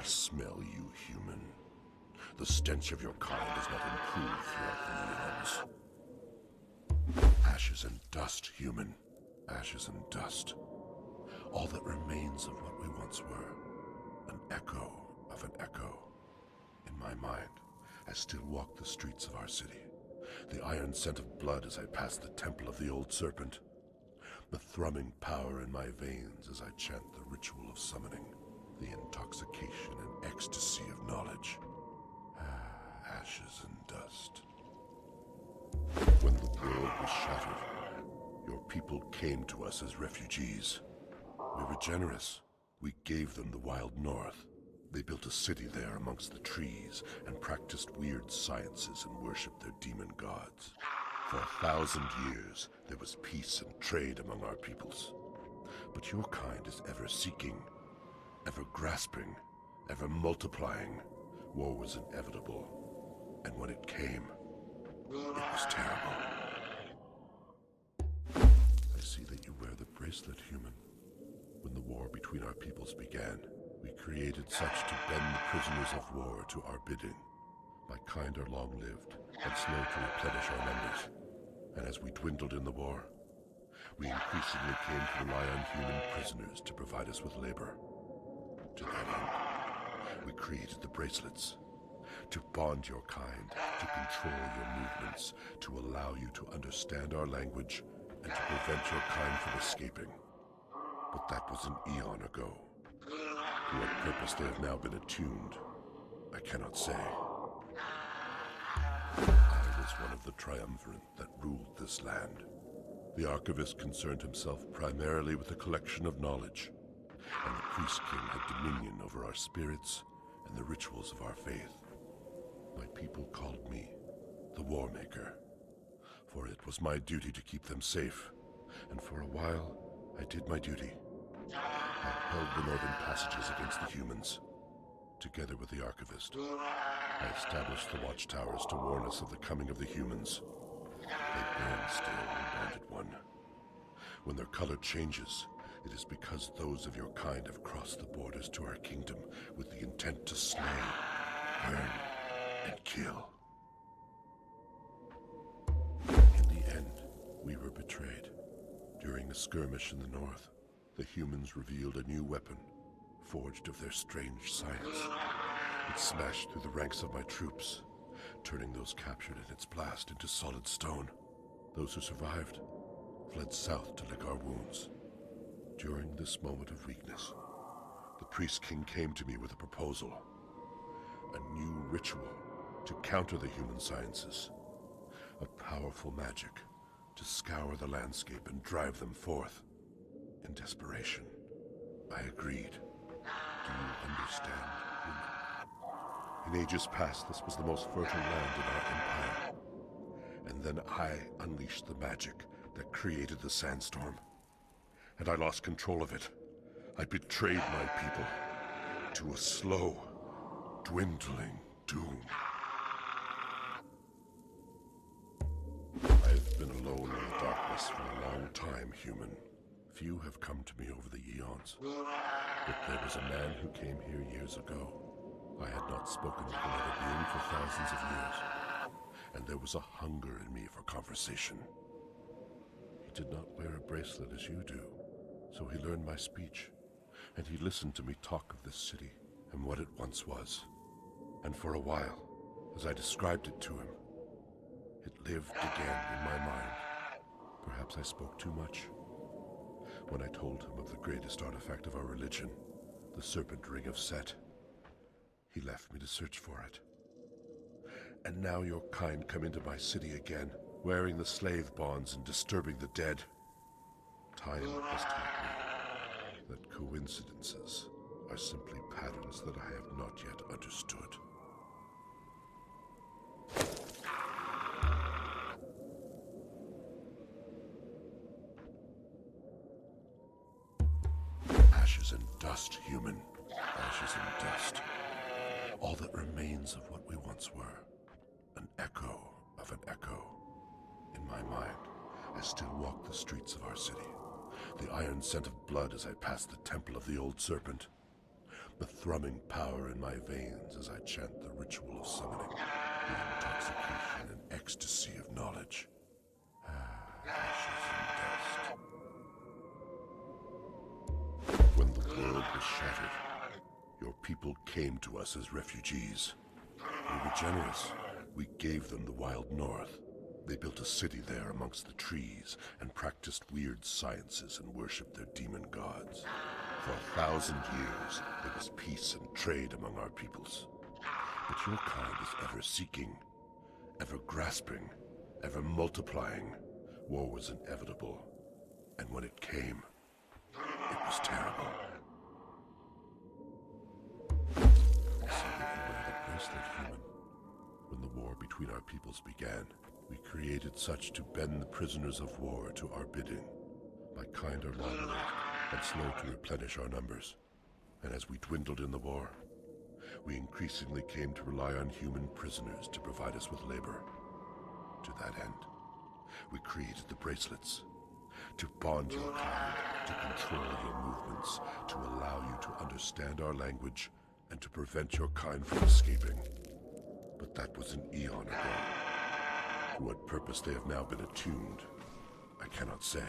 I smell you, human. The stench of your kind has not improved throughout the eons. Ashes and dust, human. Ashes and dust. All that remains of what we once were. An echo of an echo. In my mind, I still walk the streets of our city. The iron scent of blood as I pass the temple of the old serpent. The thrumming power in my veins as I chant the ritual of summoning. The intoxication and ecstasy of knowledge. Ashes and dust. When the world was shattered, your people came to us as refugees. We were generous. We gave them the wild north. They built a city there amongst the trees and practiced weird sciences and worshipped their demon gods. For 1,000 years, there was peace and trade among our peoples. But your kind is ever seeking, ever grasping, ever multiplying. War was inevitable. And when it came, it was terrible. I see that you wear the bracelet, human. When the war between our peoples began, we created such to bend the prisoners of war to our bidding. My kind are long-lived and slow to replenish our numbers. And as we dwindled in the war, we increasingly came to rely on human prisoners to provide us with labor. To that end, we created the bracelets. To bond your kind, to control your movements, to allow you to understand our language, and to prevent your kind from escaping. But that was an eon ago. To what purpose they have now been attuned, I cannot say. I was one of the triumvirate that ruled this land. The archivist concerned himself primarily with the collection of knowledge, and the priest king had dominion over our spirits and the rituals of our faith. My people called me the Warmaker, for it was my duty to keep them safe, and for a while I did my duty. I held the northern passages against the humans. Together with the archivist, I established the watchtowers to warn us of the coming of the humans. They burn still, Unbounded One. When their color changes, it is because those of your kind have crossed the borders to our kingdom with the intent to slay, burn, and kill. In the end, we were betrayed. During a skirmish in the north, the humans revealed a new weapon, forged of their strange science. It smashed through the ranks of my troops, turning those captured in its blast into solid stone. Those who survived fled south to lick our wounds. During this moment of weakness, the priest king came to me with a proposal. A new ritual to counter the human sciences. A powerful magic to scour the landscape and drive them forth. In desperation, I agreed. Do you understand? In ages past, this was the most fertile land in our empire. And then I unleashed the magic that created the sandstorm. And I lost control of it. I betrayed my people to a slow, dwindling doom. I've been alone in the darkness for a long time, human. Few have come to me over the eons. But there was a man who came here years ago. I had not spoken with another being for thousands of years. And there was a hunger in me for conversation. He did not wear a bracelet as you do, so he learned my speech. And he listened to me talk of this city and what it once was. And for a while, as I described it to him, it lived again in my mind. Perhaps I spoke too much. When I told him of the greatest artifact of our religion, the serpent ring of Set, he left me to search for it. And now your kind come into my city again, wearing the slave bonds and disturbing the dead. Time has taught me that coincidences are simply patterns that I have not yet understood. Ashes and dust, human. Ashes and dust. All that remains of what we once were. An echo of an echo. In my mind, I still walk the streets of our city. The iron scent of blood as I pass the temple of the old serpent. the thrumming power in my veins as I chant the ritual of summoning, the intoxication and ecstasy of knowledge. Ashes and dust. When the world was shattered, your people came to us as refugees. We were generous. We gave them the wild north. They built a city there amongst the trees and practiced weird sciences and worshipped their demon gods. For 1,000 years, there was peace and trade among our peoples. But your kind is ever seeking, ever grasping, ever multiplying. War was inevitable, and when it came, it was terrible. I saw that you wear the bracelet, human. When the war between our peoples began, we created such to bend the prisoners of war to our bidding. My kind are long-lived and slow to replenish our numbers. And as we dwindled in the war, we increasingly came to rely on human prisoners to provide us with labor. To that end, we created the bracelets, to bond your kind, to control your movements, to allow you to understand our language, and to prevent your kind from escaping. But that was an eon ago. To what purpose they have now been attuned, I cannot say.